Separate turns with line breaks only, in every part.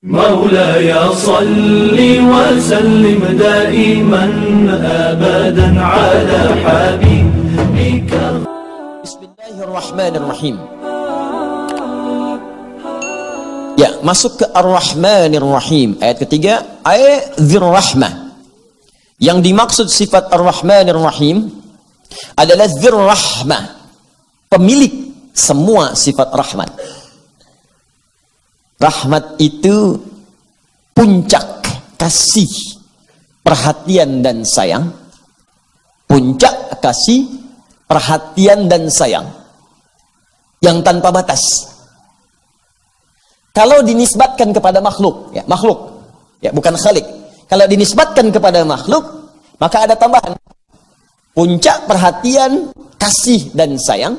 مولاي صل وسلم دائما أبدا على حبيبك.
Bismillahirrahmanirrahim. Ya, masuk ke Ar-Rahmanir-Rahim. Ayat ketiga, ayat Dzir-Rahmah. Yang dimaksud sifat Ar-Rahmanir-Rahim adalah Dzir-Rahmah, pemilik semua sifat rahmat. Rahmat itu puncak kasih, perhatian dan sayang. Puncak kasih, perhatian dan sayang yang tanpa batas. Kalau dinisbatkan kepada makhluk, ya bukan khalik. Kalau dinisbatkan kepada makhluk, maka ada tambahan. Puncak perhatian, kasih dan sayang,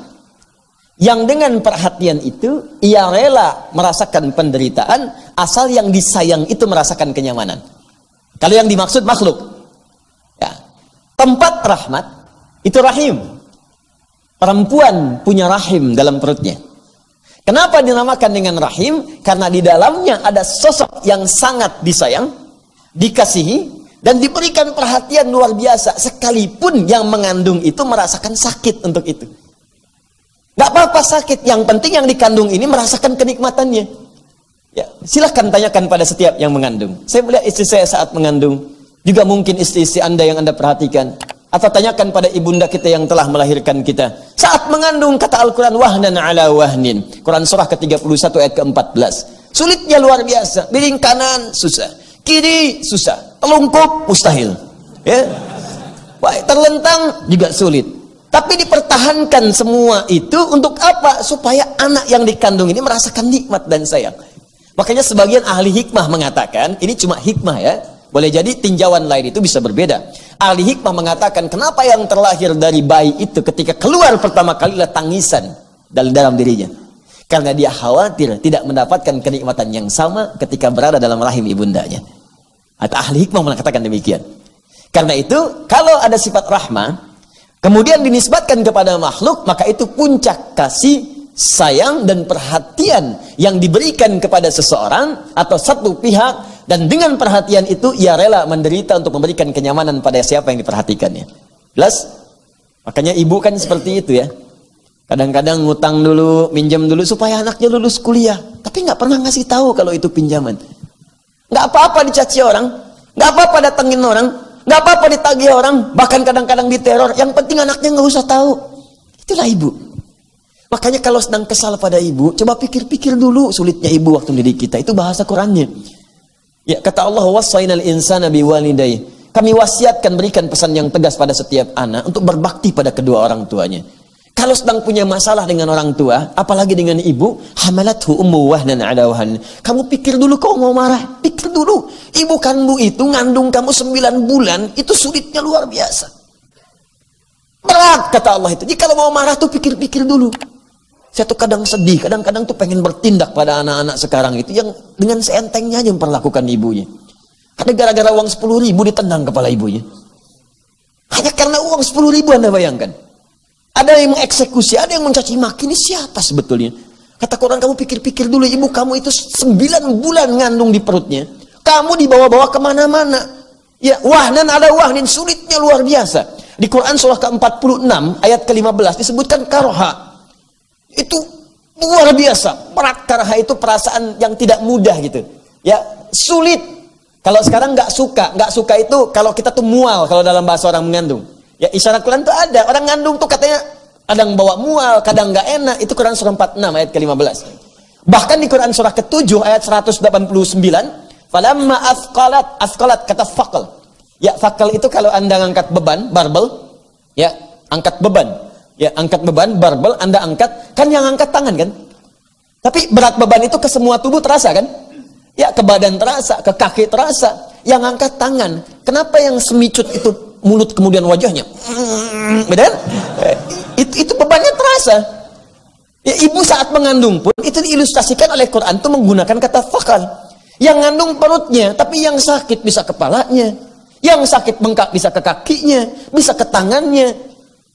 yang dengan perhatian itu ia rela merasakan penderitaan asal yang disayang itu merasakan kenyamanan. Kalau yang dimaksud makhluk, ya, tempat rahmat itu rahim. Perempuan punya rahim dalam perutnya. Kenapa dinamakan dengan rahim? Karena di dalamnya ada sosok yang sangat disayang, dikasihi, dan diberikan perhatian luar biasa. Sekalipun yang mengandung itu merasakan sakit untuk itu. Gak apa-apa sakit, yang penting yang dikandung ini merasakan kenikmatannya. Ya, silahkan tanyakan pada setiap yang mengandung. Saya melihat istri saya saat mengandung, juga mungkin istri-istri Anda yang Anda perhatikan. Atau tanyakan pada ibunda kita yang telah melahirkan kita. Saat mengandung, kata Al-Quran, wahnan ala wahnin. Quran surah ke-31 ayat ke-14. Sulitnya luar biasa. Piring kanan susah, kiri susah, telungkup mustahil. Ya, baik, terlentang juga sulit. Tapi dipertahankan semua itu untuk apa? Supaya anak yang dikandung ini merasakan nikmat dan sayang. Makanya sebagian ahli hikmah mengatakan, ini cuma hikmah ya, boleh jadi tinjauan lain itu bisa berbeda. Ahli hikmah mengatakan, kenapa yang terlahir dari bayi itu ketika keluar pertama kali adalah tangisan dalam dirinya? Karena dia khawatir tidak mendapatkan kenikmatan yang sama ketika berada dalam rahim ibundanya. Atau ahli hikmah mengatakan demikian. Karena itu, kalau ada sifat rahmah, kemudian dinisbatkan kepada makhluk, maka itu puncak kasih, sayang, dan perhatian yang diberikan kepada seseorang atau satu pihak. Dan dengan perhatian itu, ia rela menderita untuk memberikan kenyamanan pada siapa yang diperhatikannya. Jelas? Makanya ibu kan seperti itu ya. Kadang-kadang ngutang dulu, minjam dulu supaya anaknya lulus kuliah. Tapi nggak pernah ngasih tahu kalau itu pinjaman. Nggak apa-apa dicaci orang, nggak apa-apa datengin orang, nggak apa-apa ditagih orang, bahkan kadang-kadang diteror. Yang penting anaknya nggak usah tahu. Itulah ibu. Makanya kalau sedang kesal pada ibu, coba pikir-pikir dulu sulitnya ibu waktu mendidik kita. Itu bahasa Qurannya. Ya, kata Allah, wassaynal insana biwalidayhi. Kami wasiatkan, berikan pesan yang tegas pada setiap anak untuk berbakti pada kedua orang tuanya. Kalau sedang punya masalah dengan orang tua, apalagi dengan ibu, hamalathu ummu wahnan ala wahn. Kamu pikir dulu kau mau marah, pikir dulu. Ibu kandung itu ngandung kamu 9 bulan, itu sulitnya luar biasa. Berat kata Allah itu. Jadi kalau mau marah tuh pikir-pikir dulu. Saya tuh kadang sedih, kadang-kadang tuh pengen bertindak pada anak-anak sekarang itu yang dengan seentengnya aja memperlakukan ibunya. Ada gara-gara uang 10.000 ditendang kepala ibunya. Hanya karena uang 10.000 Anda bayangkan. Ada yang mengeksekusi, ada yang mencaci maki. Ini siapa sebetulnya? Kata Quran, kamu pikir-pikir dulu, ibu kamu itu 9 bulan ngandung di perutnya. Kamu dibawa-bawa kemana-mana. Ya, wahnan ada wahnin, sulitnya luar biasa. Di Quran surah ke-46 ayat ke-15 disebutkan karha. Itu luar biasa. Berat, karha itu perasaan yang tidak mudah gitu. Ya, sulit. Kalau sekarang nggak suka itu kalau kita tuh mual kalau dalam bahasa orang mengandung. Ya, isyarat Quran tuh ada. Orang ngandung tuh katanya kadang bawa mual, kadang nggak enak. Itu Quran surah 46 ayat ke-15. Bahkan di Quran surah ke-7 ayat 189, falamma asqalat kata faqal. Ya, faqal itu kalau Anda ngangkat beban, barbel, ya, angkat beban. Ya, angkat beban, barbel, Anda angkat, kan yang angkat tangan kan? Tapi berat beban itu ke semua tubuh terasa kan? Ya, ke badan terasa, ke kaki terasa. Yang angkat tangan. Kenapa yang semicut itu mulut kemudian wajahnya? Benar? Itu bebannya terasa. Ya, ibu saat mengandung pun itu diilustrasikan oleh Quran itu menggunakan kata fakal. Yang ngandung perutnya, tapi yang sakit bisa kepalanya. Yang sakit bengkak bisa ke kakinya, bisa ke tangannya.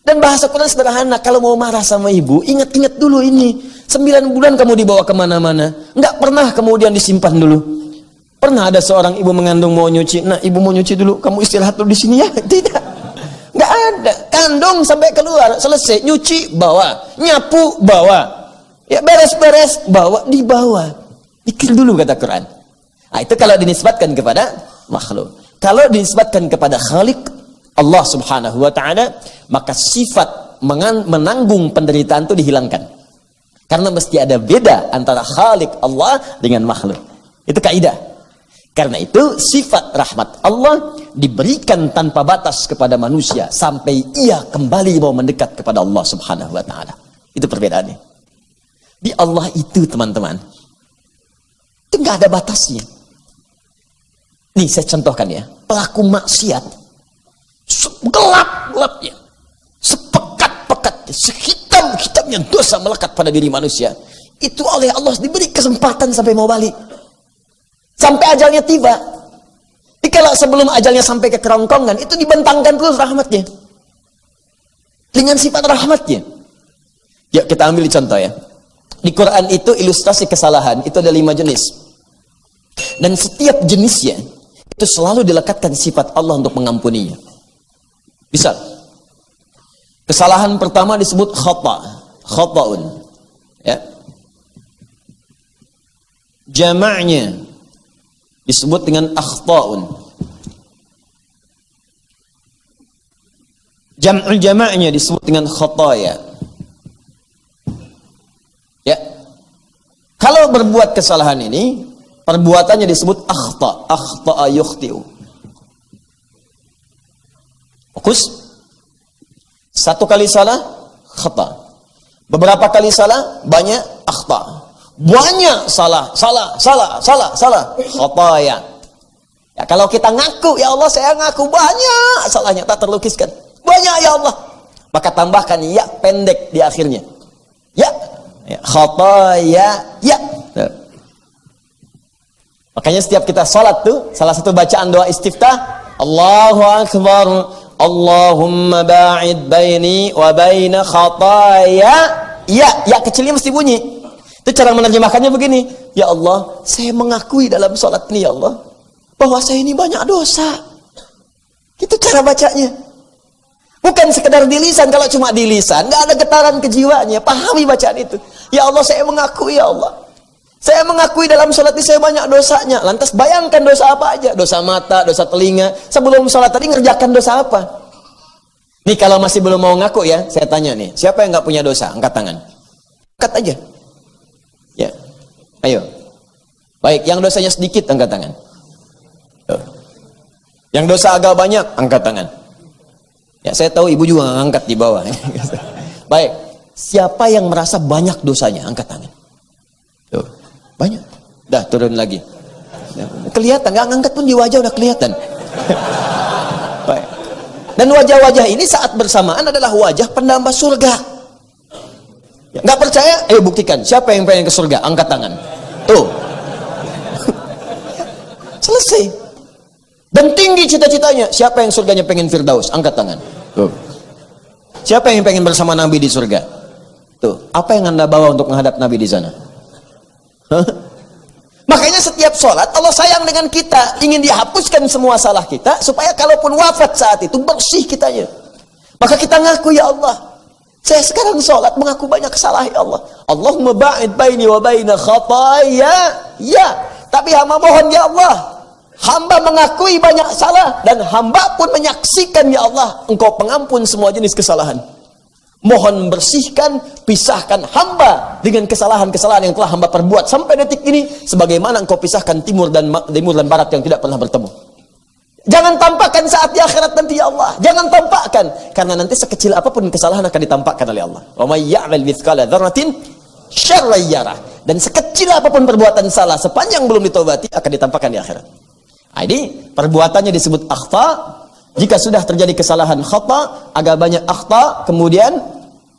Dan bahasa Quran sederhana, kalau mau marah sama ibu, ingat-ingat dulu ini. 9 bulan kamu dibawa kemana-mana. Nggak pernah kemudian disimpan dulu. Pernah ada seorang ibu mengandung mau nyuci, nah ibu mau nyuci dulu, kamu istirahat dulu di sini ya. Tidak, nggak ada. Kandung sampai keluar, selesai nyuci bawa, nyapu bawa, ya beres-beres bawa, dibawa. Pikir dulu kata Quran. Nah, itu kalau dinisbatkan kepada makhluk. Kalau dinisbatkan kepada Khalik Allah Subhanahu wa taala, maka sifat menanggung penderitaan itu dihilangkan. Karena mesti ada beda antara Khalik Allah dengan makhluk. Itu kaidah. Karena itu sifat rahmat Allah diberikan tanpa batas kepada manusia sampai ia kembali mau mendekat kepada Allah Subhanahu wa taala. Itu perbedaannya. Di Allah itu, teman-teman, itu nggak ada batasnya. Nih saya contohkan ya, pelaku maksiat gelap-gelapnya, sepekat-pekatnya, sehitam-hitamnya dosa melekat pada diri manusia. Itu oleh Allah diberi kesempatan sampai mau balik, sampai ajalnya tiba. Jadi kalau sebelum ajalnya sampai ke kerongkongan, itu dibentangkan terus rahmatnya, dengan sifat rahmatnya. Ya, kita ambil contoh ya. Di Quran itu ilustrasi kesalahan itu ada 5 jenis, dan setiap jenisnya itu selalu dilekatkan sifat Allah untuk mengampuninya. Misal, kesalahan pertama disebut khata'un, ya. Jamaknya disebut dengan akhta'un. Jam'ul jamaknya disebut dengan khataya. Ya. Kalau berbuat kesalahan ini, perbuatannya disebut akhta'a yukhti'u. Fokus. Satu kali salah, khata. Beberapa kali salah, banyak akhta'. Banyak salah. Khataya. Ya, kalau kita ngaku, ya Allah saya ngaku banyak salahnya, tak terlukiskan. Banyak ya Allah. Maka tambahkan ya pendek di akhirnya. Ya. Khataya. Ya. Makanya setiap kita sholat tuh, salah satu bacaan doa istiftah, Allahu Akbar, Allahumma ba'id baini wa baina khataya. Ya kecilnya mesti bunyi. Itu cara menerjemahkannya begini, ya Allah, saya mengakui dalam sholat ini ya Allah, bahwa saya ini banyak dosa. Itu cara bacanya. Bukan sekedar di lisan. Kalau cuma di lisan, nggak ada getaran kejiwaannya. Pahami bacaan itu. Ya Allah, saya mengakui ya Allah, saya mengakui dalam sholat ini saya banyak dosanya. Lantas bayangkan dosa apa aja. Dosa mata, dosa telinga. Sebelum sholat tadi ngerjakan dosa apa? Nih kalau masih belum mau ngaku ya, saya tanya nih, siapa yang nggak punya dosa? Angkat tangan. Angkat aja. Ya, ayo. Baik, yang dosanya sedikit angkat tangan. Yang dosa agak banyak angkat tangan. Ya, saya tahu ibu juga angkat di bawah. Baik, siapa yang merasa banyak dosanya angkat tangan. Tuh, banyak. Dah turun lagi. Kelihatan, nggak ngangkat pun di wajah udah kelihatan. Baik. Dan wajah-wajah ini saat bersamaan adalah wajah penambah surga. Nggak percaya? Ayo buktikan. Siapa yang pengen ke surga? Angkat tangan. Tuh. Selesai. Dan tinggi cita-citanya. Siapa yang surganya pengen Firdaus? Angkat tangan. Tuh. Siapa yang pengen bersama Nabi di surga? Tuh. Apa yang Anda bawa untuk menghadap Nabi di sana? Makanya setiap sholat Allah sayang dengan kita, ingin dihapuskan semua salah kita supaya kalaupun wafat saat itu bersih kitanya. Maka kita ngaku, ya Allah, saya sekarang sholat mengaku banyak kesalahan ya Allah. Allahumma ba'id baini wa baina khataya. Ya, tapi hamba mohon ya Allah, hamba mengakui banyak salah dan hamba pun menyaksikan ya Allah, Engkau pengampun semua jenis kesalahan. Mohon bersihkan, pisahkan hamba dengan kesalahan-kesalahan yang telah hamba perbuat sampai detik ini, sebagaimana Engkau pisahkan timur dan barat yang tidak pernah bertemu. Jangan tampakkan saat di akhirat nanti ya Allah. Jangan tampakkan, karena nanti sekecil apapun kesalahan akan ditampakkan oleh Allah. Wa may ya'mal mithqala dzarratin syarran yarah. Dan sekecil apapun perbuatan salah sepanjang belum ditobati akan ditampakkan di akhirat. Jadi perbuatannya disebut akhta. Jika sudah terjadi kesalahan khata, agak banyak akhta, kemudian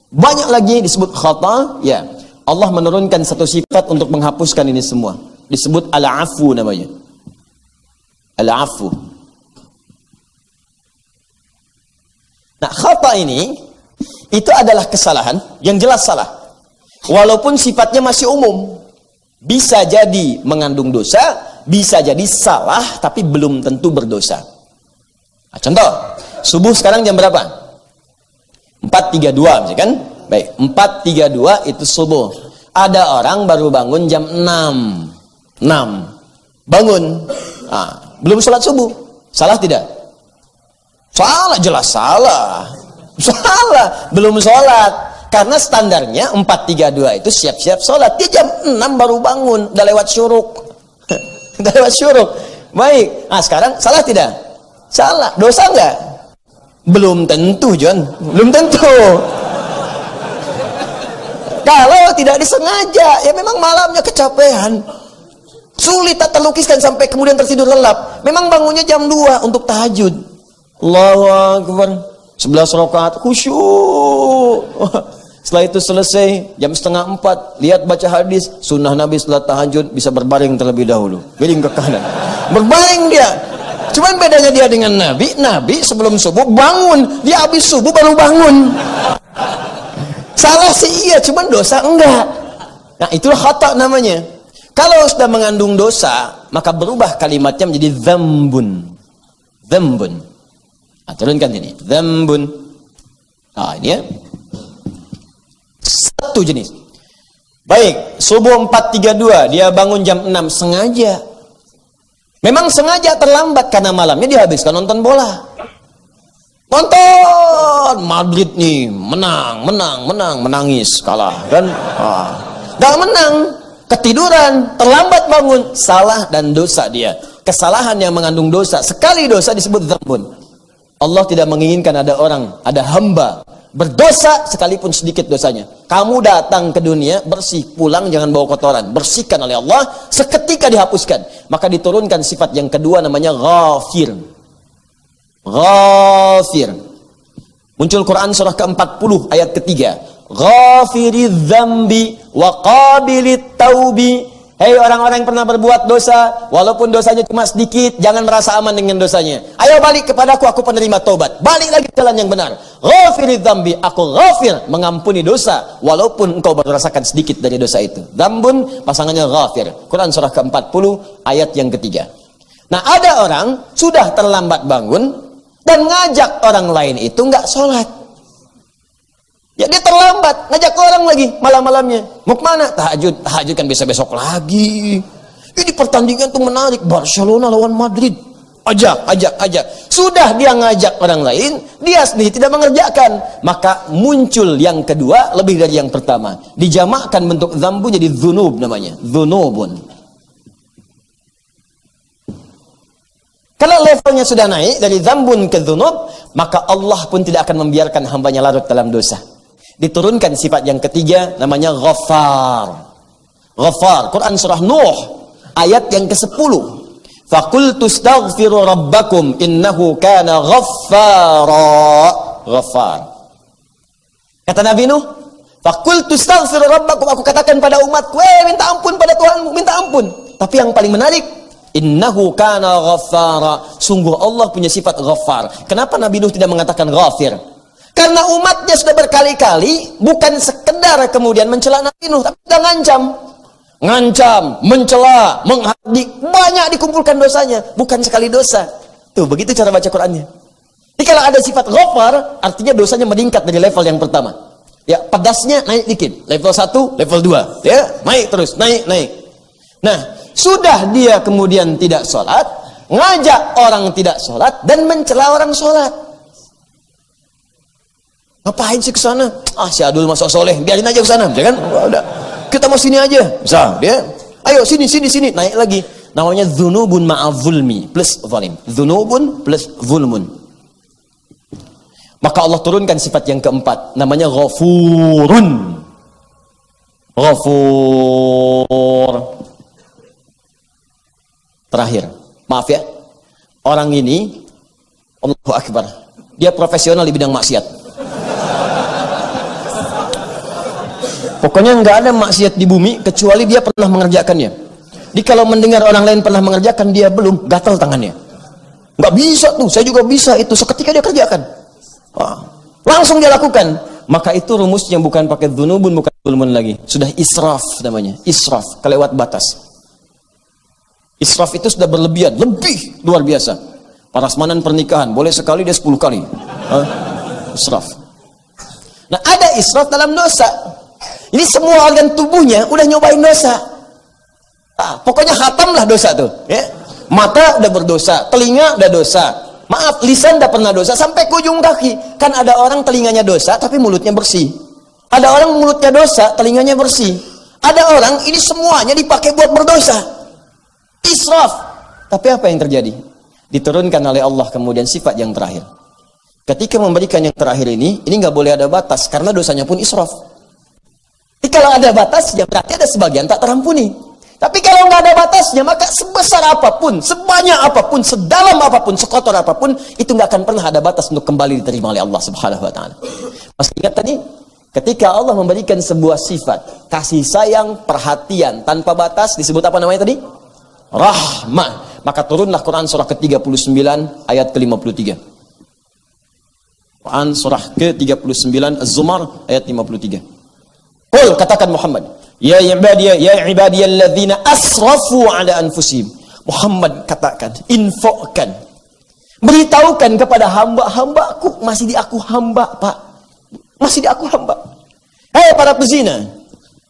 banyak lagi disebut khata, ya. Allah menurunkan satu sifat untuk menghapuskan ini semua. Disebut al-afu namanya. Al-afu. Nah, khata ini itu adalah kesalahan yang jelas salah. Walaupun sifatnya masih umum. Bisa jadi mengandung dosa, bisa jadi salah tapi belum tentu berdosa. Nah, contoh, subuh sekarang jam berapa? 4.32 misalkan. Baik, 4.32 itu subuh. Ada orang baru bangun jam 6. Bangun. Nah, belum sholat subuh. Salah tidak? Salah, jelas salah. Salah, belum sholat. Karena standarnya 4.32 itu siap-siap sholat. Dia jam 6 baru bangun, udah lewat syuruk. Udah lewat syuruk. Baik, nah sekarang salah tidak? Salah, dosa enggak? Belum tentu, John. Belum tentu. Kalau tidak disengaja, ya memang malamnya kecapean. Sulit tak terlukiskan sampai kemudian tertidur lelap. Memang bangunnya jam 2 untuk tahajud. Allahu Akbar. 11 rakaat khusyuk. Setelah itu selesai jam 3:30, lihat baca hadis sunnah Nabi setelah tahajud bisa berbaring terlebih dahulu, miring ke kanan, berbaring dia. Cuman bedanya dia dengan Nabi sebelum subuh bangun, dia habis subuh baru bangun. Salah sih iya, cuman dosa enggak. Nah itulah khata namanya. Kalau sudah mengandung dosa, maka berubah kalimatnya menjadi dzambun. Nah, turunkan ini, dzambun. Nah, ini ya. Satu jenis. Baik, subuh 4.32, dia bangun jam 6 sengaja. Memang sengaja terlambat karena malamnya dihabiskan nonton bola. Nonton Madrid nih, menangis, kalah kan? Gak menang, ketiduran, terlambat bangun, salah dan dosa dia. Kesalahan yang mengandung dosa, sekali dosa disebut dzambun. Allah tidak menginginkan ada hamba berdosa sekalipun sedikit dosanya. Kamu datang ke dunia bersih, pulang jangan bawa kotoran, bersihkan oleh Allah, seketika dihapuskan. Maka diturunkan sifat yang kedua namanya ghafir. Ghafir. Muncul Quran surah ke-40 ayat ketiga. Ghafiridz dzambi wa qabilit taubi. Hei orang-orang yang pernah berbuat dosa, walaupun dosanya cuma sedikit, jangan merasa aman dengan dosanya. Ayo balik kepadaku, aku penerima taubat. Balik lagi ke jalan yang benar. Ghafiridz dzambi, aku ghafir, mengampuni dosa, walaupun engkau baru rasakan sedikit dari dosa itu. Dzambun, pasangannya ghafir. Quran surah ke-40 ayat yang ketiga. Nah ada orang sudah terlambat bangun dan ngajak orang lain itu nggak sholat. Ya dia terlambat, ngajak orang lagi malam-malamnya. Mau kemana? Tahajud. Tahajud kan besok lagi. Ini pertandingan tuh menarik. Barcelona lawan Madrid. Ajak. Sudah dia ngajak orang lain, dia sendiri tidak mengerjakan. Maka muncul yang kedua lebih dari yang pertama. Dijamakkan bentuk dzambu jadi dzunub namanya. Dzunubun. Kalau levelnya sudah naik dari dzambun ke dzunub, maka Allah pun tidak akan membiarkan hambanya larut dalam dosa. Diturunkan sifat yang ketiga namanya Ghaffar. Ghaffar, Quran surah Nuh ayat yang ke-10. Faqultu astaghfiru rabbakum innahu kana ghaffara. Ghaffar. Kata Nabi Nuh, faqultu astaghfiru rabbakum, aku katakan pada umatku, minta ampun pada Tuhanmu, minta ampun. Tapi yang paling menarik, innahu kana ghaffara. Sungguh Allah punya sifat Ghaffar. Kenapa Nabi Nuh tidak mengatakan Ghafir? Karena umatnya sudah berkali-kali bukan sekedar kemudian mencela Nabi Nuh, tapi sudah ngancam, mencela, menghardik, banyak dikumpulkan dosanya, bukan sekali dosa. Tuh, begitu cara baca Qur'annya. Jadi kalau ada sifat Ghafar, artinya dosanya meningkat dari level yang pertama. Ya, pedasnya naik dikit, level 1, level 2, ya, naik terus, naik. Nah, sudah dia kemudian tidak sholat, ngajak orang tidak sholat dan mencela orang sholat. Ngapain sih ke sana? Si Adul masuk soleh, biarin aja ke sana, ya kan? Udah. Kita mau sini aja. Bisa, dia. Ayo sini, naik lagi. Namanya dzunubun ma'adzulmi plus zalim. Dzunubun plus zulmun. Maka Allah turunkan sifat yang keempat, namanya Ghafurun. Ghafur. Terakhir, maaf ya. Orang ini Allahu Akbar. Dia profesional di bidang maksiat. Pokoknya nggak ada maksiat di bumi kecuali dia pernah mengerjakannya. Jadi kalau mendengar orang lain pernah mengerjakan, dia belum, gatal tangannya. Nggak bisa tuh, saya juga bisa itu. Seketika dia kerjakan, langsung dia lakukan. Maka itu rumusnya bukan pakai dzunubun, bukan zulmun lagi. Sudah israf namanya, israf, kelewat batas. Israf itu sudah berlebihan, lebih luar biasa. Prasmanan pernikahan, boleh sekali dia 10 kali. Israf. Nah, ada israf dalam dosa. Ini semua organ tubuhnya udah nyobain dosa. Pokoknya hatamlah dosa tuh. Ya. Mata udah berdosa, telinga udah dosa. Maaf, lisan udah pernah dosa sampai ke ujung kaki. Kan ada orang telinganya dosa tapi mulutnya bersih. Ada orang mulutnya dosa, telinganya bersih. Ada orang ini semuanya dipakai buat berdosa. Israf. Tapi apa yang terjadi? Diturunkan oleh Allah kemudian sifat yang terakhir. Ketika memberikan yang terakhir ini nggak boleh ada batas karena dosanya pun israf. Jadi kalau ada batasnya berarti ada sebagian tak terampuni. Tapi kalau nggak ada batasnya, maka sebesar apapun, sebanyak apapun, sedalam apapun, sekotor apapun, itu nggak akan pernah ada batas untuk kembali diterima oleh Allah Subhanahu Wa Taala. Masih ingat tadi, ketika Allah memberikan sebuah sifat kasih sayang, perhatian tanpa batas, disebut apa namanya tadi? Rahmah. Maka turunlah Quran surah ke-39 ayat ke-53. Quran surah ke-39 Az-Zumar ayat 53. Qul, katakan Muhammad, ya ibadiyalladzina asrafu ala anfusihim. Muhammad katakan, infokkan, beritahukan kepada hamba-hambaku, masih di aku hamba, Pak. Masih di aku hamba. Hai para pezina,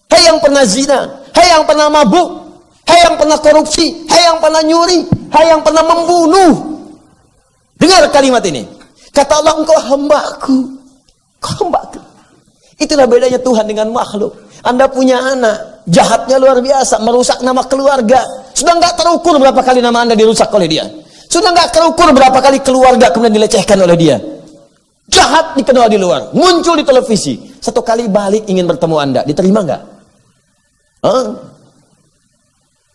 hai yang pernah zina, hai yang pernah mabuk, hai yang pernah korupsi, hai yang pernah nyuri, hai yang pernah membunuh. Dengar kalimat ini. Kata Allah, engkau hambaku. Kau hambaku. Itulah bedanya Tuhan dengan makhluk. Anda punya anak, jahatnya luar biasa, merusak nama keluarga. Sudah nggak terukur berapa kali nama Anda dirusak oleh dia. Sudah nggak terukur berapa kali keluarga kemudian dilecehkan oleh dia. Jahat dikenal di luar, muncul di televisi. Satu kali balik ingin bertemu Anda, diterima nggak?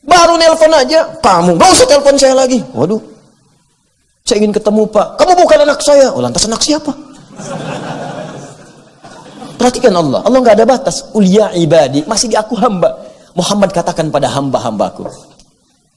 Baru nelpon aja, kamu nggak usah telepon saya lagi. Waduh, saya ingin ketemu Pak. Kamu bukan anak saya. Oh, lantas anak siapa? Perhatikan Allah nggak ada batas. Qul ya ibadi, masih di aku hamba. Muhammad katakan pada hamba-hambaku.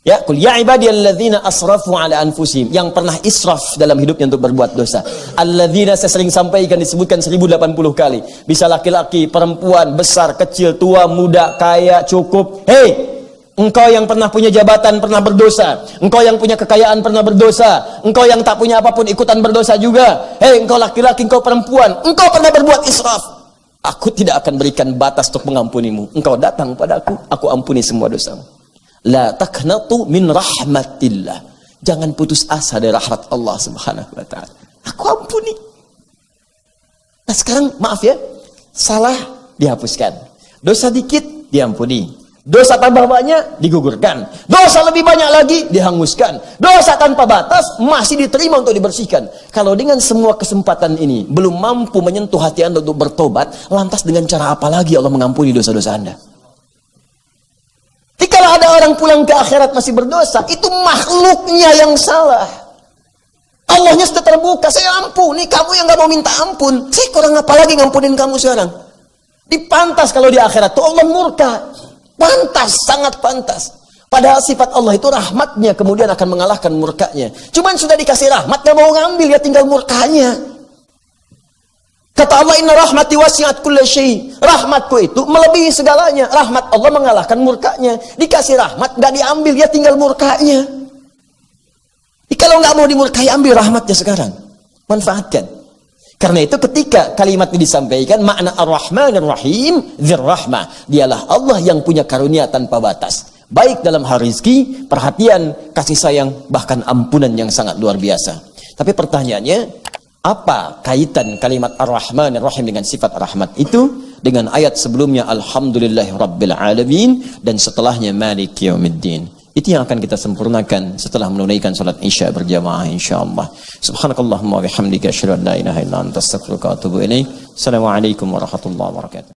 Ya, qul ya ibadiyalladzina asrafu ala anfusihim, yang pernah israf dalam hidupnya untuk berbuat dosa. Alladzina, saya sering sampaikan, disebutkan 1080 kali. Bisa laki-laki, perempuan, besar, kecil, tua, muda, kaya, cukup. Hei, engkau yang pernah punya jabatan pernah berdosa. Engkau yang punya kekayaan pernah berdosa. Engkau yang tak punya apapun ikutan berdosa juga. Hei, engkau laki-laki, engkau perempuan, engkau pernah berbuat israf. Aku tidak akan berikan batas untuk mengampunimu. Engkau datang padaku, aku ampuni semua dosamu. La taqnatu min rahmatillah. Jangan putus asa dari rahmat Allah Subhanahu wa taala. Aku ampuni. Nah sekarang maaf ya, salah dihapuskan. Dosa dikit diampuni. Dosa tambah banyak digugurkan. Dosa lebih banyak lagi dihanguskan. Dosa tanpa batas masih diterima untuk dibersihkan. Kalau dengan semua kesempatan ini belum mampu menyentuh hati Anda untuk bertobat, lantas dengan cara apa lagi Allah mengampuni dosa-dosa Anda? Jadi kalau ada orang pulang ke akhirat masih berdosa, itu makhluknya yang salah. Allahnya sudah terbuka, saya ampuni, kamu yang gak mau minta ampun. Saya kurang apa lagi ngampunin kamu sekarang? Dipantas kalau di akhirat tuh Allah murka. Pantas, sangat pantas. Padahal sifat Allah itu rahmatnya kemudian akan mengalahkan murkanya. Cuman sudah dikasih rahmat, gak mau ngambil, ya tinggal murkanya. Kata Allah, inna rahmati wasi'at kulla syai'. Rahmatku itu melebihi segalanya. Rahmat Allah mengalahkan murkanya. Dikasih rahmat, gak diambil, ya tinggal murkanya. Jadi kalau gak mau dimurkai, ambil rahmatnya sekarang. Manfaatkan. Karena itu ketika kalimat ini disampaikan, makna Ar-Rahman Ar-Rahim, Dzir-Rahmah, dialah Allah yang punya karunia tanpa batas. Baik dalam hal rizki, perhatian, kasih sayang, bahkan ampunan yang sangat luar biasa. Tapi pertanyaannya, apa kaitan kalimat Ar-Rahman Ar-Rahim dengan sifat rahmat itu dengan ayat sebelumnya Alhamdulillahi Rabbil Alamin dan setelahnya Maliki Yaumiddin? Itu yang akan kita sempurnakan setelah menunaikan salat Isya berjamaah insyaallah. Subhanakallahumma wa bihamdika asyhadu an la ilaha illa anta astaghfiruka wa atubu ilaik. Assalamualaikum warahmatullahi wabarakatuh.